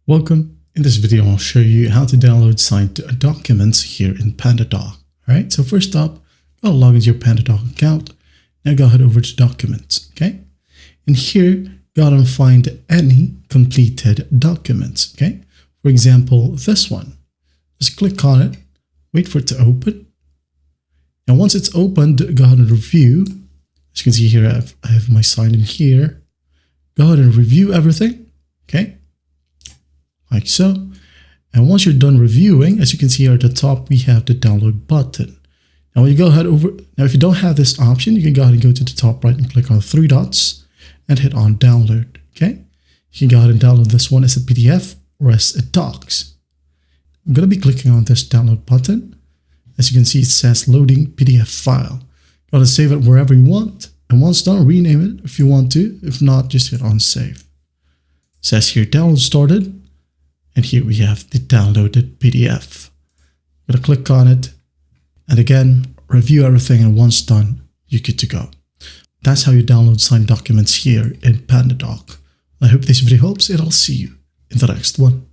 Welcome. In this video, I'll show you how to download signed documents here in PandaDoc. All right, so first up, I'll log into your PandaDoc account. Now go ahead over to Documents, okay? And here, go ahead and find any completed documents, okay? For example, this one. Just click on it, wait for it to open. And once it's opened, go ahead and review. As you can see here, I have my sign in here. Go ahead and review everything, okay? Like so. And once you're done reviewing, as you can see here at the top, we have the download button. Now when you go ahead over, now if you don't have this option, you can go ahead and go to the top right and click on the three dots and hit on download, okay? You can go ahead and download this one as a PDF or as a docs. I'm going to be clicking on this download button. As you can see, it says loading PDF file. Go ahead and save it wherever you want. And once done, rename it if you want to. If not, just hit on save. It says here download started. And here we have the downloaded PDF. I'm going to click on it. And again, review everything. And once done, you're good to go. That's how you download signed documents here in PandaDoc. I hope this video helps and I'll see you in the next one.